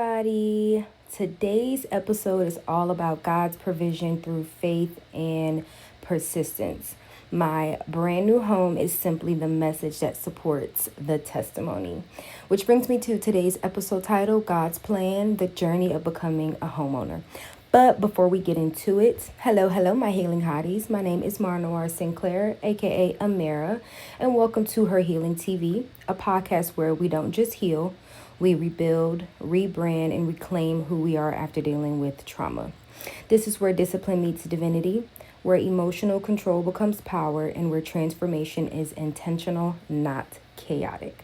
everybody. Today's episode is all about God's provision through faith and persistence. My brand new home is simply the message that supports the testimony. Which brings me to today's episode title, God's Plan, the Journey of Becoming a Homeowner. But before we get into it, hello, my healing hotties. My name is Marnoir Sinclair, aka Amara, and welcome to Her Healing TV, a podcast where we don't just heal, we rebuild, rebrand, and reclaim who we are after dealing with trauma. This is where discipline meets divinity, where emotional control becomes power, and where transformation is intentional, not chaotic.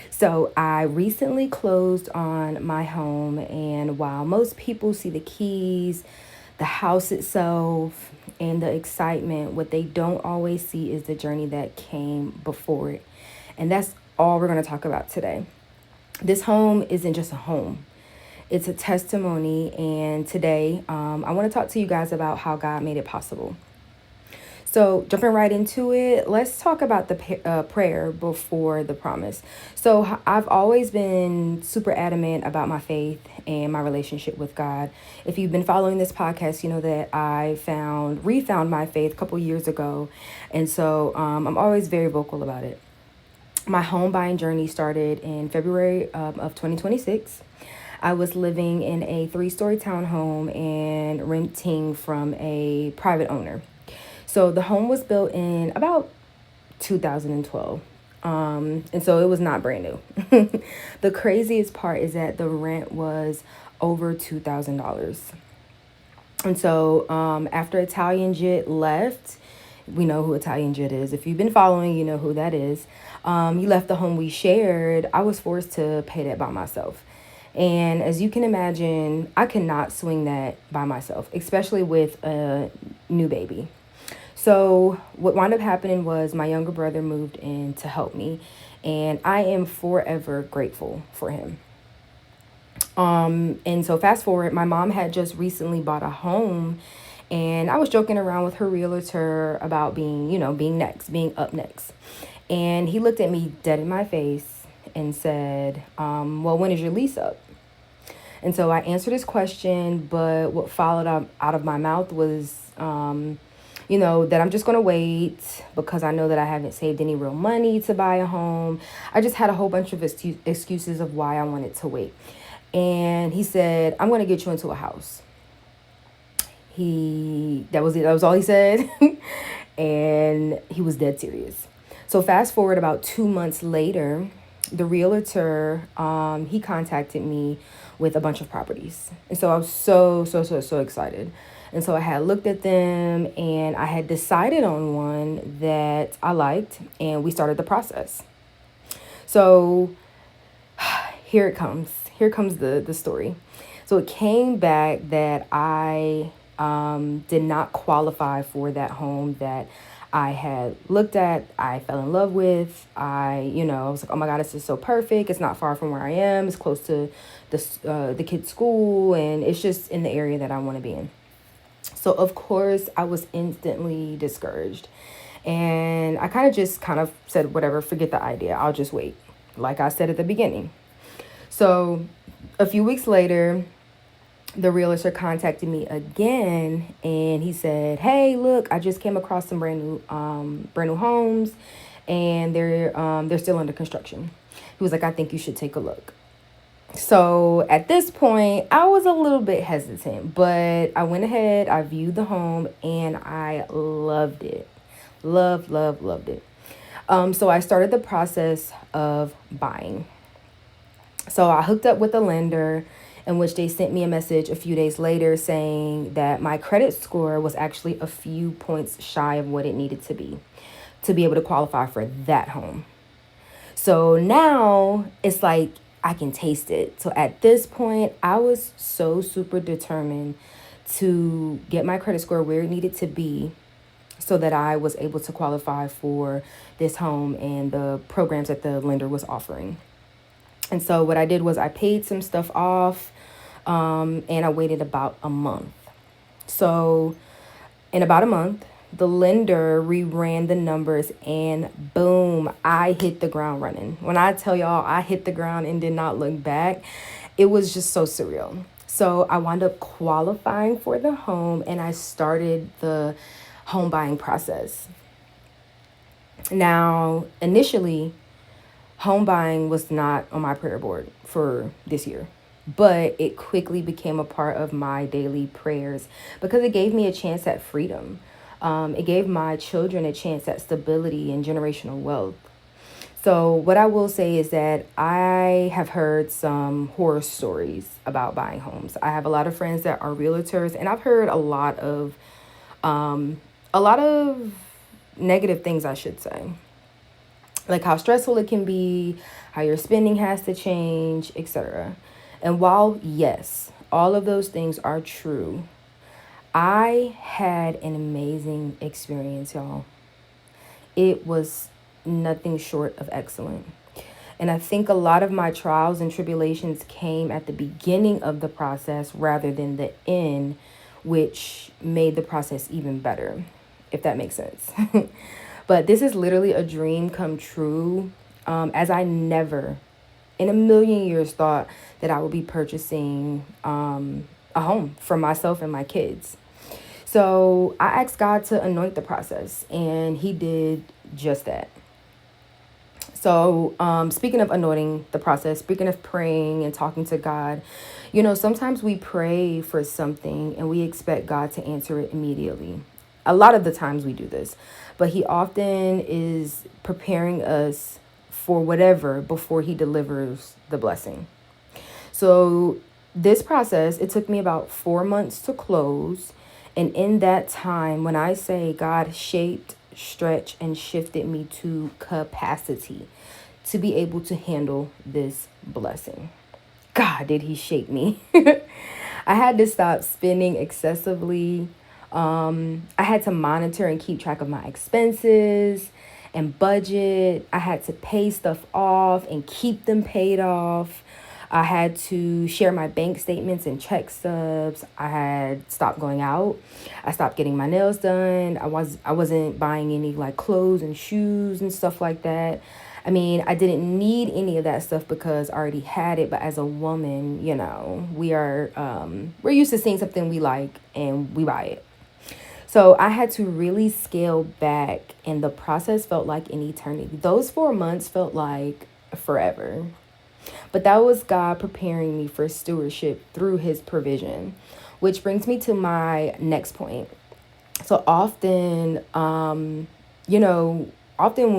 So I recently closed on my home, and while most people see the keys, the house itself, and the excitement, what they don't always see is the journey that came before it. And that's all we're going to talk about today. This home isn't just a home. It's a testimony, and today I want to talk to you guys about how God made it possible. So jumping right into it, let's talk about the prayer before the promise. So I've always been super adamant about my faith and my relationship with God. If you've been following this podcast, you know that I refound my faith a couple years ago. And so I'm always very vocal about it. My home buying journey started in February of 2026. I was living in a 3-story townhome and renting from a private owner. So the home was built in about 2012. And so it was not brand new. The craziest part is that the rent was over $2,000. And so after Italian Jit left, we know who Italian Jit is. If you've been following, you know who that is. He left the home we shared. I was forced to pay that by myself. And as you can imagine, I cannot swing that by myself, especially with a new baby. So what wound up happening was my younger brother moved in to help me, and I am forever grateful for him. And so fast forward, my mom had just recently bought a home, and I was joking around with her realtor about being up next. And he looked at me dead in my face and said, well, when is your lease up? And so I answered his question, but what followed out of my mouth was, that I'm just going to wait because I know that I haven't saved any real money to buy a home. I just had a whole bunch of excuses of why I wanted to wait. And he said, I'm going to get you into a house. That was it. That was all he said. And he was dead serious. So fast forward about 2 months later, the realtor, he contacted me with a bunch of properties. And so I was so excited. And so I had looked at them and I had decided on one that I liked, and we started the process. So here it comes. Here comes the story. So it came back that I did not qualify for that home that I had looked at, I fell in love with. I was like, oh my God, this is so perfect. It's not far from where I am. It's close to the kids' school, and it's just in the area that I want to be in. So of course I was instantly discouraged, and I kind of said, whatever, forget the idea. I'll just wait. Like I said at the beginning. So a few weeks later, the realtor contacted me again, and he said, hey, look, I just came across some brand new homes, and they're still under construction. He was like, I think you should take a look. So at this point, I was a little bit hesitant, but I went ahead, I viewed the home, and I loved it. Loved it. So I started the process of buying. So I hooked up with a lender, in which they sent me a message a few days later saying that my credit score was actually a few points shy of what it needed to be able to qualify for that home. So now it's like I can taste it. So at this point, I was so super determined to get my credit score where it needed to be so that I was able to qualify for this home and the programs that the lender was offering. And so what I did was I paid some stuff off, and I waited about a month. So in about a month, the lender reran the numbers, and boom, I hit the ground running. When I tell y'all I hit the ground and did not look back, it was just so surreal. So I wound up qualifying for the home and I started the home buying process. Now, initially, home buying was not on my prayer board for this year, but it quickly became a part of my daily prayers because it gave me a chance at freedom. It gave my children a chance at stability and generational wealth. So, what I will say is that I have heard some horror stories about buying homes. I have a lot of friends that are realtors, and I've heard a lot of negative things, I should say, like how stressful it can be, how your spending has to change, etc. And while, yes, all of those things are true, I had an amazing experience, y'all. It was nothing short of excellent. And I think a lot of my trials and tribulations came at the beginning of the process rather than the end, which made the process even better, if that makes sense. But this is literally a dream come true, as I never in a million years thought that I would be purchasing a home for myself and my kids. So I asked God to anoint the process, and He did just that. So, speaking of anointing the process, speaking of praying and talking to God, sometimes we pray for something and we expect God to answer it immediately. A lot of the times we do this, but He often is preparing us for whatever before He delivers the blessing. So, this process, it took me about 4 months to close. And in that time, when I say God shaped, stretched, and shifted me to capacity to be able to handle this blessing. God, did He shape me. I had to stop spending excessively. I had to monitor and keep track of my expenses and budget. I had to pay stuff off and keep them paid off. I had to share my bank statements and check stubs. I had stopped going out. I stopped getting my nails done. I wasn't buying any like clothes and shoes and stuff like that. I mean, I didn't need any of that stuff because I already had it. But as a woman, we're used to seeing something we like and we buy it. So I had to really scale back, and the process felt like an eternity. Those 4 months felt like forever. But that was God preparing me for stewardship through His provision, which brings me to my next point. So often when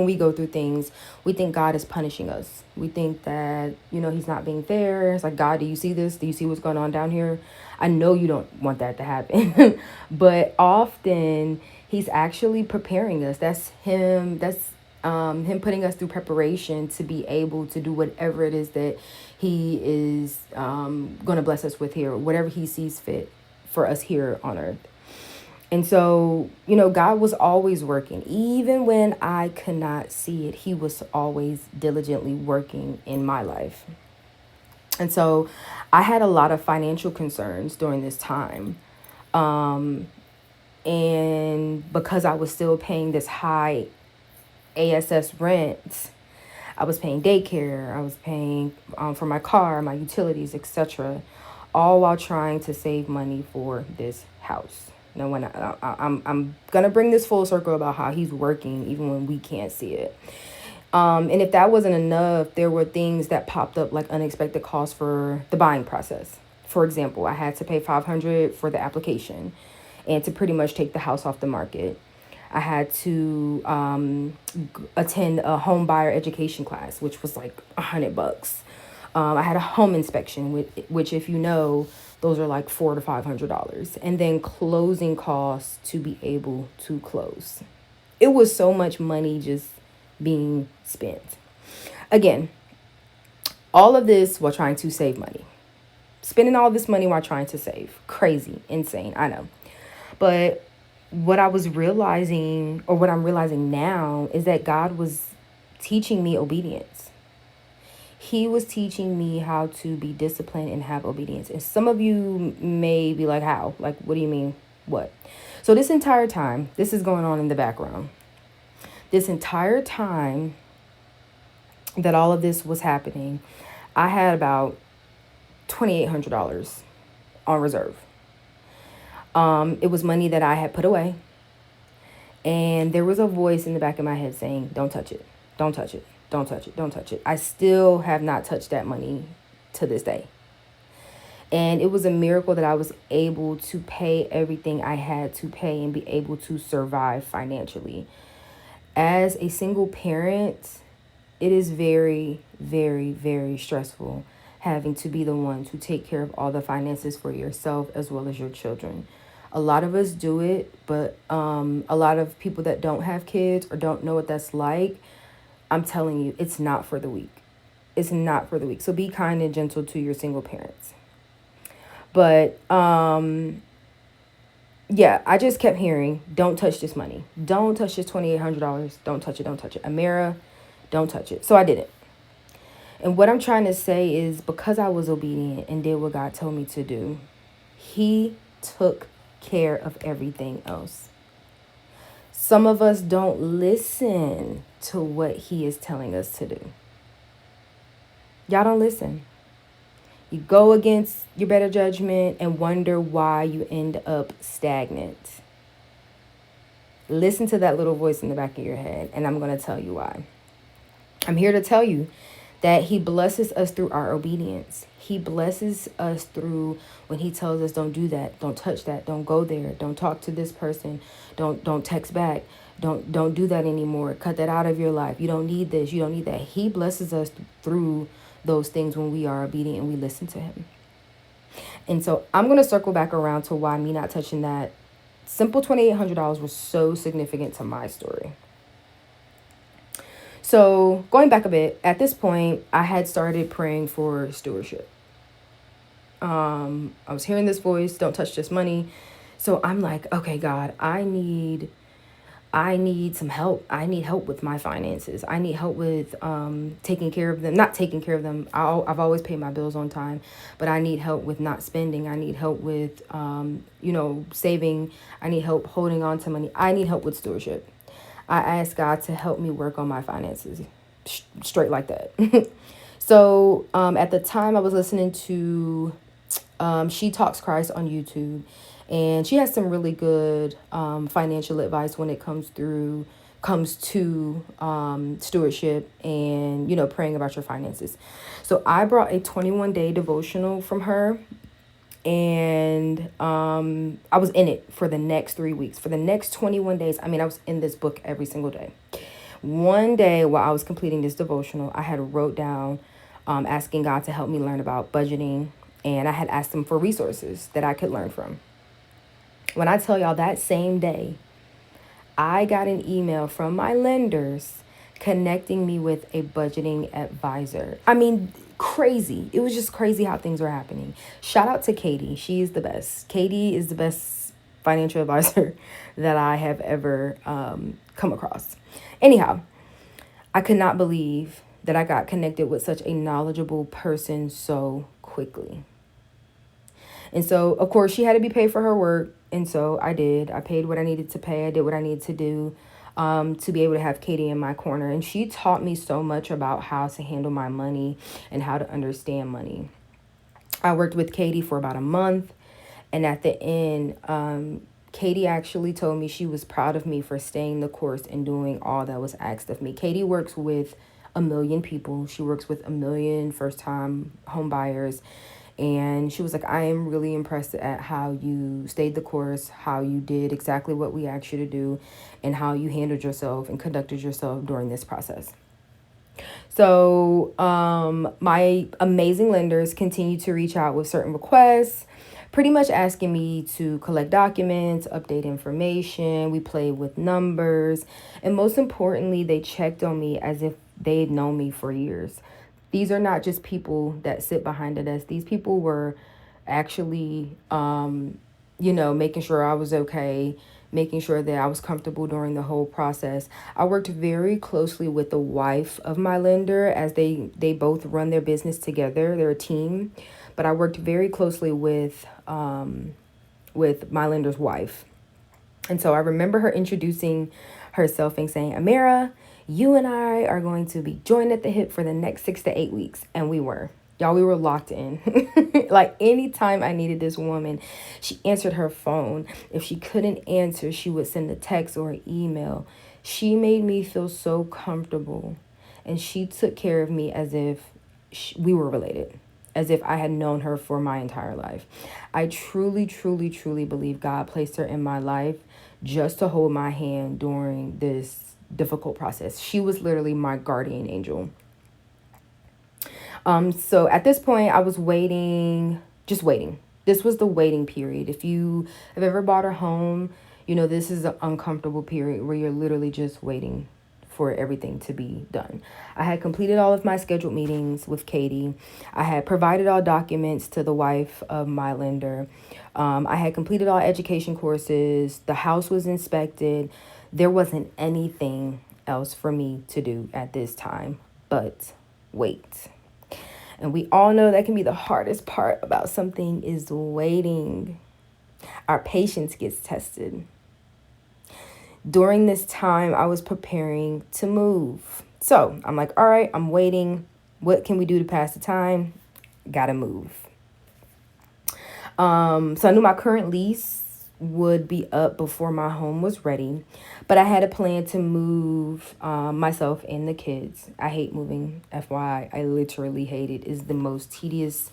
we go through things, we think God is punishing us. We think that, He's not being fair. It's like, God, do you see this? Do you see what's going on down here? I know you don't want that to happen. But often He's actually preparing us. That's Him. That's Him putting us through preparation to be able to do whatever it is that He is going to bless us with here, whatever He sees fit for us here on earth. And so, God was always working. Even when I could not see it, He was always diligently working in my life. And so I had a lot of financial concerns during this time. And because I was still paying this high ASS rent, I was paying daycare, I was paying for my car, my utilities, etc., all while trying to save money for this house. Now, when I'm gonna bring this full circle about how He's working even when we can't see it. And if that wasn't enough, there were things that popped up like unexpected costs for the buying process. For example, I had to pay $500 for the application and to pretty much take the house off the market. I had to attend a home buyer education class, which was like $100. I had a home inspection, which if you know, those are like $400 to $500, and then closing costs to be able to close. It was so much money just being spent. Again, all of this while trying to save money. Spending all this money while trying to save. Crazy, insane, I know. But what I'm realizing now is that God was teaching me obedience. He was teaching me how to be disciplined and have obedience. And some of you may be like, how? Like, what do you mean? What? So this entire time, this is going on in the background. This entire time that all of this was happening, I had about $2,800 on reserve. It was money that I had put away. And there was a voice in the back of my head saying, don't touch it. Don't touch it. Don't touch it. Don't touch it. I still have not touched that money to this day. And it was a miracle that I was able to pay everything I had to pay and be able to survive financially. As a single parent, it is very, very, very stressful having to be the one to take care of all the finances for yourself as well as your children. A lot of us do it, but a lot of people that don't have kids or don't know what that's like, I'm telling you, it's not for the weak. It's not for the weak. So be kind and gentle to your single parents. But yeah, I just kept hearing, don't touch this money. Don't touch this $2,800. Don't touch it. Don't touch it. Amira, don't touch it. So I didn't. And what I'm trying to say is because I was obedient and did what God told me to do, He took care of everything else. Some of us don't listen to what He is telling us to do. Y'all don't listen. You go against your better judgment and wonder why you end up stagnant. Listen to that little voice in the back of your head, and I'm going to tell you why. I'm here to tell you that He blesses us through our obedience. He blesses us through when He tells us, don't do that, don't touch that, don't go there, don't talk to this person, don't text back, don't do that anymore, cut that out of your life. You don't need this, you don't need that. He blesses us through those things when we are obedient and we listen to Him. And so I'm going to circle back around to why me not touching that simple $2,800 was so significant to my story. So going back a bit, at this point, I had started praying for stewardship. I was hearing this voice, don't touch this money. So I'm like, okay, God, I need some help. I need help with my finances. I need help with taking care of them. Not taking care of them. I've always paid my bills on time, but I need help with not spending. I need help with, saving. I need help holding on to money. I need help with stewardship. I asked God to help me work on my finances. Straight like that. So at the time I was listening to She Talks Christ on YouTube. And she has some really good financial advice when it comes to stewardship and, praying about your finances. So I brought a 21-day devotional from her. And I was in it for the next 3 weeks. For the next 21 days, I was in this book every single day. One day while I was completing this devotional, I had wrote down asking God to help me learn about budgeting. And I had asked Him for resources that I could learn from. When I tell y'all that same day, I got an email from my lenders connecting me with a budgeting advisor. Crazy. It was just crazy how things were happening. Shout out to Katie. She is the best. Katie is the best financial advisor that I have ever come across. Anyhow, I could not believe that I got connected with such a knowledgeable person so quickly. And so, of course, she had to be paid for her work. And so I did. I paid what I needed to pay. I did what I needed to do to be able to have Katie in my corner. And she taught me so much about how to handle my money and how to understand money. I worked with Katie for about a month. And at the end, Katie actually told me she was proud of me for staying the course and doing all that was asked of me. Katie works with 1 million people. She works with 1 million first-time home buyers. And she was like, I am really impressed at how you stayed the course, how you did exactly what we asked you to do, and how you handled yourself and conducted yourself during this process. So my amazing lenders continue to reach out with certain requests, pretty much asking me to collect documents, update information. We played with numbers. And most importantly, they checked on me as if they had known me for years. These are not just people that sit behind a desk. These people were actually, making sure I was okay, making sure that I was comfortable during the whole process. I worked very closely with the wife of my lender as they both run their business together. They're a team. But I worked very closely with my lender's wife. And so I remember her introducing herself and saying, Amira, you and I are going to be joined at the hip for the next 6 to 8 weeks. And we were. Y'all, we were locked in. Like anytime I needed this woman, she answered her phone. If she couldn't answer, she would send a text or an email. She made me feel so comfortable, and she took care of me as if we were related, as if I had known her for my entire life. I truly, truly, truly believe God placed her in my life just to hold my hand during this difficult process. She was literally my guardian angel. So at this point, I was waiting, just waiting. This was the waiting period. If you have ever bought a home, you know, this is an uncomfortable period where you're literally just waiting for everything to be done. I had completed all of my scheduled meetings with Katie. I had provided all documents to the wife of my lender. I had completed all education courses. The house was inspected. There wasn't anything else for me to do at this time but wait. And we all know that can be the hardest part about something is waiting. Our patience gets tested. During this time, I was preparing to move. So I'm like, all right, I'm waiting. What can we do to pass the time? Gotta move. So I knew my current lease would be up before my home was ready, but I had a plan to move myself and the kids. I hate moving, FYI. I literally hate it. It's the most tedious.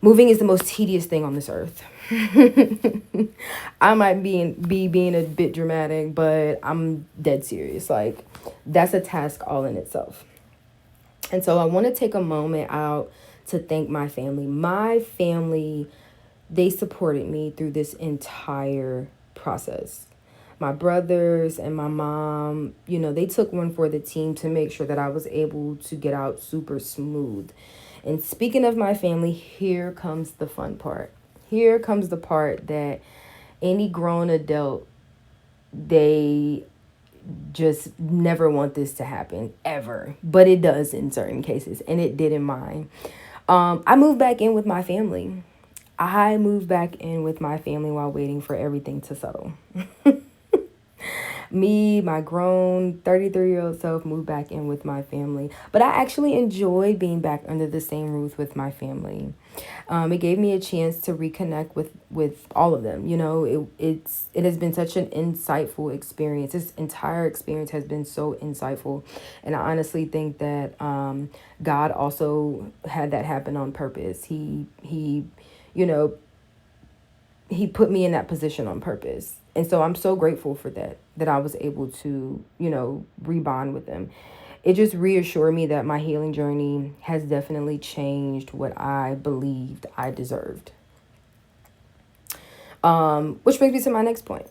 Moving is the most tedious thing on this earth. I might be being a bit dramatic, but I'm dead serious. Like, that's a task all in itself. And so I want to take a moment out to thank my family. My family, they supported me through this entire process. My brothers and my mom, you know, they took one for the team to make sure that I was able to get out super smooth. And speaking of my family, here comes the fun part. Here comes the part that any grown adult, they just never want this to happen, ever. But it does in certain cases, and it did in mine. I moved back in with my family. I moved back in with my family while waiting for everything to settle. Me, my grown 33-year-old self, moved back in with my family. But I actually enjoy being back under the same roof with my family. It gave me a chance to reconnect with all of them. You know, it has been such an insightful experience. This entire experience has been so insightful. And I honestly think that God also had that happen on purpose. He you know, he put me in that position on purpose. And so I'm so grateful for that I was able to, you know, rebond with them. It just reassured me that my healing journey has definitely changed what I believed I deserved. Which brings me to my next point.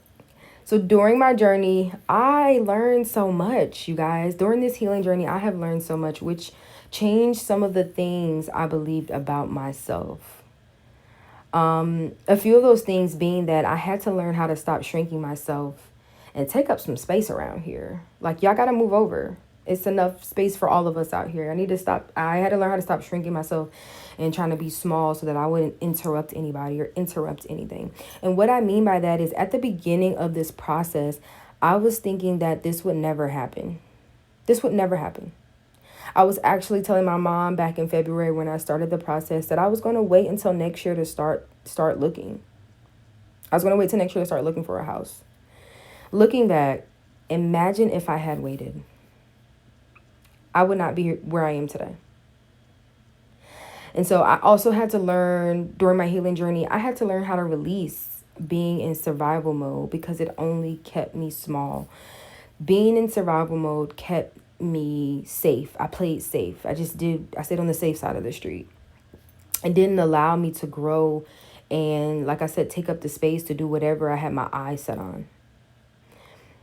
So during my journey, I learned so much, you guys. During this healing journey, I have learned so much, which changed some of the things I believed about myself. A few of those things being that I had to learn how to stop shrinking myself and take up some space around here. Like, y'all got to move over. It's enough space for all of us out here. I had to learn how to stop shrinking myself and trying to be small so that I wouldn't interrupt anybody or interrupt anything. And what I mean by that is at the beginning of this process, I was thinking that this would never happen. This would never happen. I was actually telling my mom back in February when I started the process that I was going to wait until next year to start looking. I was going to wait till next year to start looking for a house. Looking back, imagine if I had waited. I would not be where I am today. And so I also had to learn during my healing journey, I had to learn how to release being in survival mode because it only kept me small. Being in survival mode kept me safe. I played safe. I stayed on the safe side of the street. And didn't allow me to grow and, like I said, take up the space to do whatever I had my eyes set on.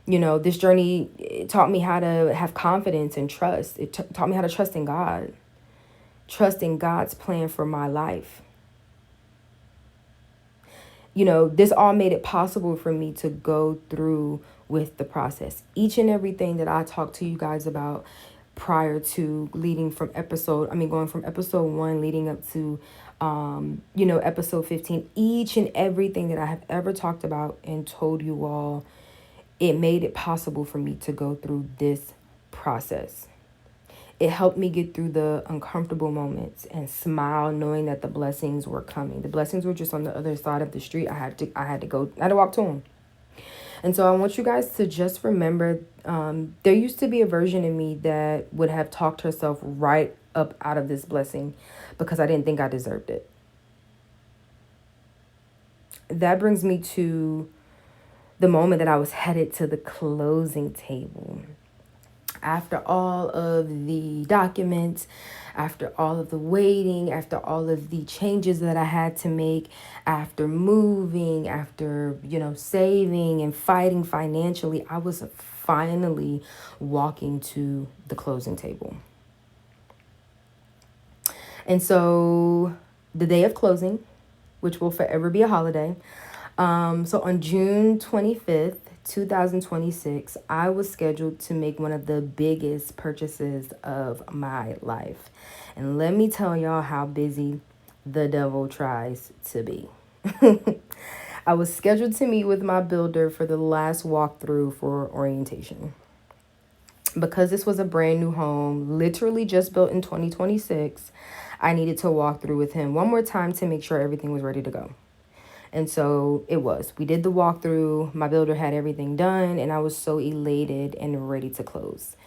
You know, this journey taught me how to have confidence and trust. It taught me how to trust in God. Trust in God's plan for my life. You know, this all made it possible for me to go through with the process. Each and everything that I talked to you guys about prior to going from episode 1 leading up to, episode 15, each and everything that I have ever talked about and told you all, it made it possible for me to go through this process. it helped me get through the uncomfortable moments and smile knowing that the blessings were coming. The blessings were just on the other side of the street. I had to walk to them. And so I want you guys to just remember, there used to be a version of me that would have talked herself right up out of this blessing because I didn't think I deserved it. That brings me to the moment that I was headed to the closing table. After all of the documents, after all of the waiting, after all of the changes that I had to make, after moving, after, saving and fighting financially, I was finally walking to the closing table. And so the day of closing, which will forever be a holiday, so on June 25th, 2026, I was scheduled to make one of the biggest purchases of my life. And let me tell y'all how busy the devil tries to be. I was scheduled to meet with my builder for the last walkthrough for orientation. Because this was a brand new home, literally just built in 2026, I needed to walk through with him one more time to make sure everything was ready to go. And so it was. We did the walkthrough. My builder had everything done, and I was so elated and ready to close.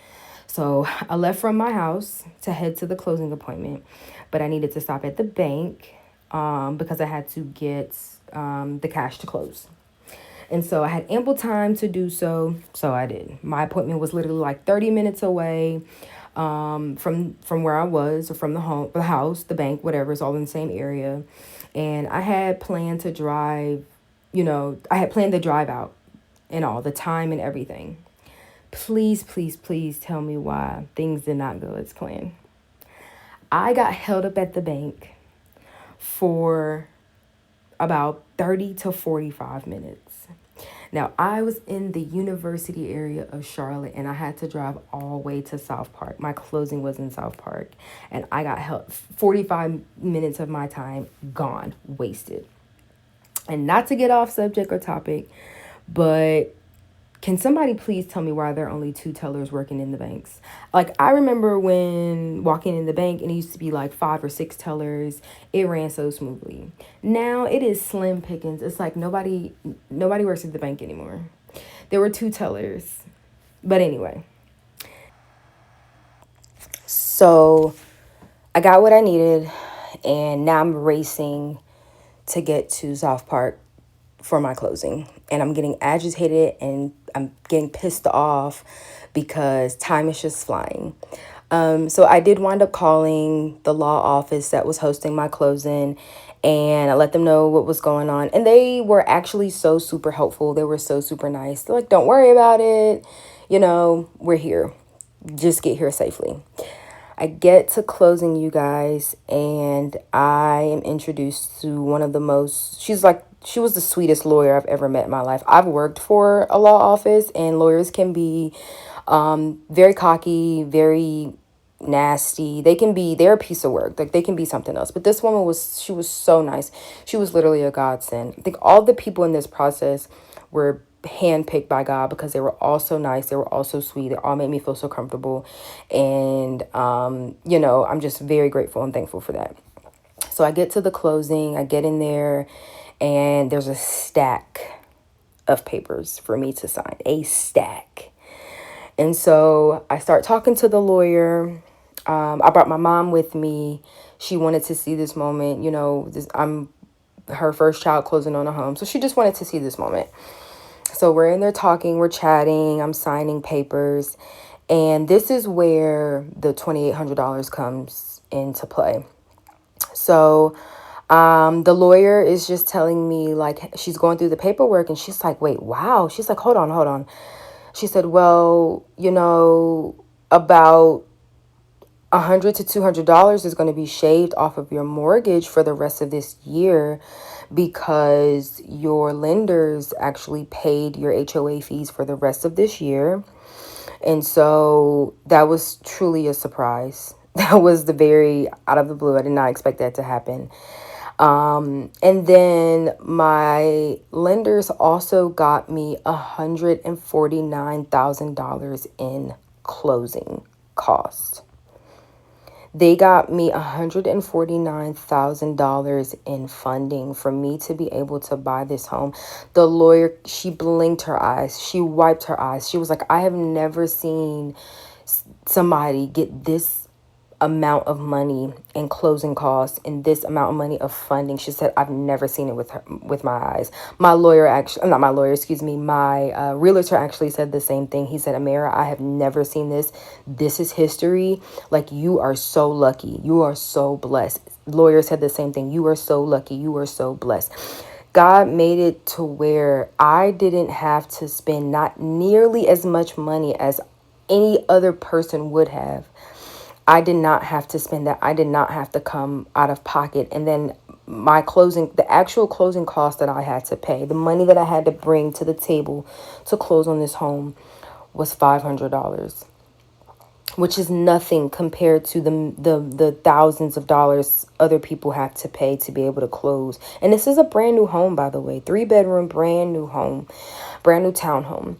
So I left from my house to head to the closing appointment, but I needed to stop at the bank because I had to get the cash to close. And so I had ample time to do so. So I did. My appointment was literally like 30 minutes away from where I was, or from the house, the bank, whatever. It's all in the same area. And I had planned to drive, out and all the time and everything. Please, please, please tell me why things did not go as planned. I got held up at the bank for about 30 to 45 minutes. Now, I was in the university area of Charlotte, and I had to drive all the way to South Park. My closing was in South Park, and I got held 45 minutes of my time gone, wasted. And not to get off subject or topic, but can somebody please tell me why there are only 2 tellers working in the banks? Like, I remember when walking in the bank and it used to be like 5 or 6 tellers. It ran so smoothly. Now it is slim pickings. It's like nobody works at the bank anymore. There were 2 tellers. But anyway. So I got what I needed, and now I'm racing to get to South Park for my closing. And I'm getting agitated and I'm getting pissed off because time is just flying. So I did wind up calling the law office that was hosting my closing, and I let them know what was going on. And they were actually so super helpful. They were so super nice. They're like, don't worry about it. We're here. Just get here safely. I get to closing, you guys, and I am introduced to one of the most, she was the sweetest lawyer I've ever met in my life. I've worked for a law office, and lawyers can be very cocky, very nasty. They're a piece of work. Like, they can be something else. But this woman she was so nice. She was literally a godsend. I think all the people in this process were handpicked by God because they were all so nice. They were all so sweet. They all made me feel so comfortable. And, I'm just very grateful and thankful for that. So I get to the closing. I get in there, and there's a stack of papers for me to sign. A stack. And so I start talking to the lawyer. I brought my mom with me. She wanted to see this moment. I'm her first child closing on a home. So she just wanted to see this moment. So we're in there talking, we're chatting, I'm signing papers. And this is where the $2,800 comes into play. So the lawyer is just telling me, like, she's going through the paperwork, and she's like, wait, wow. She's like, hold on. She said, well, about $100 to $200 is going to be shaved off of your mortgage for the rest of this year because your lenders actually paid your HOA fees for the rest of this year. And so that was truly a surprise. That was the very out of the blue. I did not expect that to happen. And then my lenders also got me $149,000 in closing costs. They got me $149,000 in funding for me to be able to buy this home. The lawyer, she blinked her eyes. She wiped her eyes. She was like, I have never seen somebody get this amount of money in closing costs and this amount of money of funding. She said, I've never seen it with my eyes. My lawyer actually, not my lawyer, excuse me, my realtor actually said the same thing. He said, Amara, I have never seen this. This is history. Like, you are so lucky. You are so blessed. Lawyer said the same thing. You are so lucky. You are so blessed. God made it to where I didn't have to spend not nearly as much money as any other person would have. I did not have to spend that. I did not have to come out of pocket. And then the actual closing cost that I had to pay, the money that I had to bring to the table to close on this home was $500, which is nothing compared to the thousands of dollars other people have to pay to be able to close. And this is a brand new home, by the way, 3-bedroom, brand new home, brand new townhome.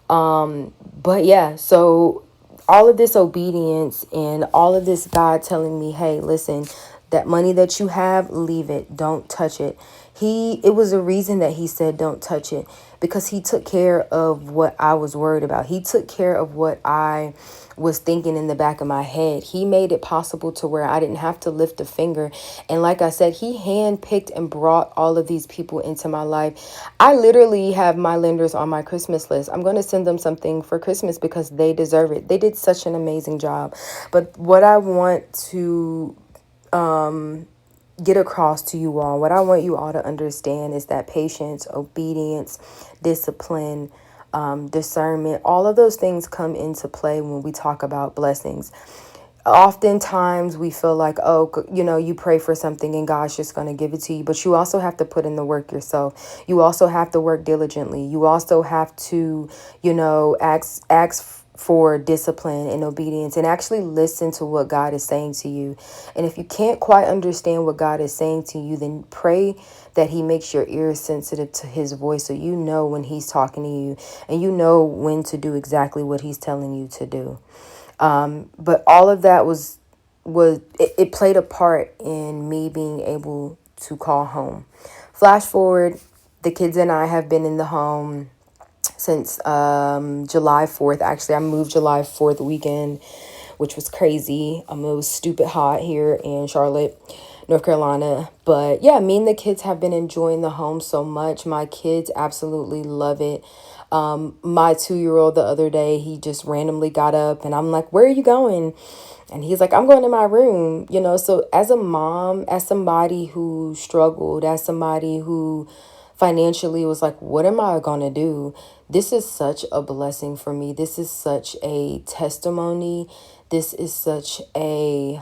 But yeah, so all of this obedience and all of this God telling me, hey, listen, that money that you have, leave it. Don't touch it. It was a reason that he said, don't touch it, because he took care of what I was worried about. He took care of what I was thinking in the back of my head. He made it possible to where I didn't have to lift a finger. And like I said, he handpicked and brought all of these people into my life. I literally have my lenders on my Christmas list. I'm going to send them something for Christmas because they deserve it. They did such an amazing job. But what I want to get across to you all, what I want you all to understand is that patience, obedience, discipline, discernment, all of those things come into play when we talk about blessings. Oftentimes we feel like, oh, you pray for something and God's just going to give it to you. But you also have to put in the work yourself. You also have to work diligently. You also have to, ask for discipline and obedience and actually listen to what God is saying to you. And if you can't quite understand what God is saying to you, then pray that he makes your ears sensitive to his voice, so you know when he's talking to you and you know when to do exactly what he's telling you to do. But all of that it played a part in me being able to call home. Flash forward, the kids and I have been in the home since July 4th. Actually, I moved July 4th weekend, which was crazy. It was stupid hot here in Charlotte, North Carolina. But yeah, me and the kids have been enjoying the home so much. My kids absolutely love it. My 2-year-old the other day, he just randomly got up and I'm like, where are you going? And he's like, I'm going to my room. So as a mom, as somebody who struggled, as somebody who financially was like, what am I going to do? This is such a blessing for me. This is such a testimony. This is such a,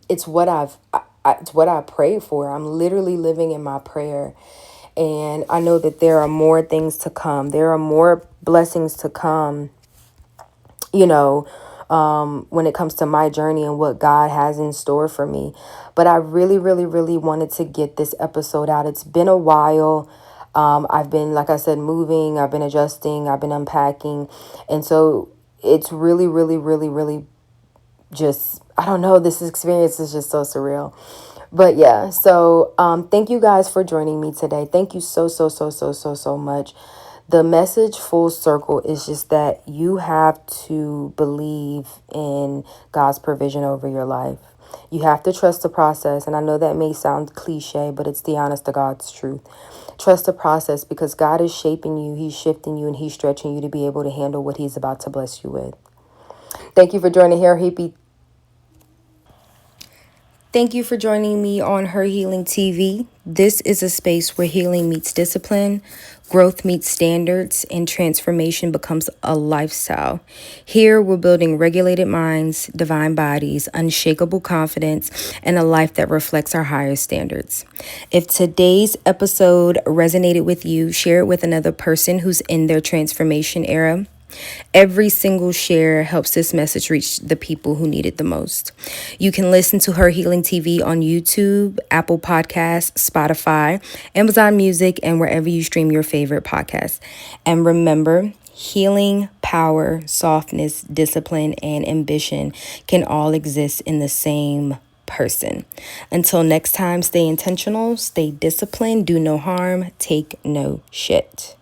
it's what it's what I pray for. I'm literally living in my prayer. And I know that there are more things to come. There are more blessings to come, when it comes to my journey and what God has in store for me. But I really, really, really wanted to get this episode out. It's been a while. I've been, like I said, moving. I've been adjusting. I've been unpacking. And so it's really, really, really, really just, I don't know, this experience is just so surreal. But yeah, so thank you guys for joining me today. Thank you so, so, so, so, so, so much. The message full circle is just that you have to believe in God's provision over your life. You have to trust the process. And I know that may sound cliche, but it's the honest to God's truth. Trust the process because God is shaping you. He's shifting you and he's stretching you to be able to handle what he's about to bless you with. Thank you for joining here, Hippie. Thank you for joining me on Her Healing TV. This is a space where healing meets discipline, growth meets standards, and transformation becomes a lifestyle. Here, we're building regulated minds, divine bodies, unshakable confidence, and a life that reflects our higher standards. If today's episode resonated with you, share it with another person who's in their transformation era. Every single share helps this message reach the people who need it the most. You can listen to Her Healing TV on YouTube, Apple Podcasts, Spotify, Amazon Music, and wherever you stream your favorite podcasts. And remember, Healing, power, softness, discipline, and ambition can all exist in the same person. Until next time, stay intentional, stay disciplined, do no harm, take no shit.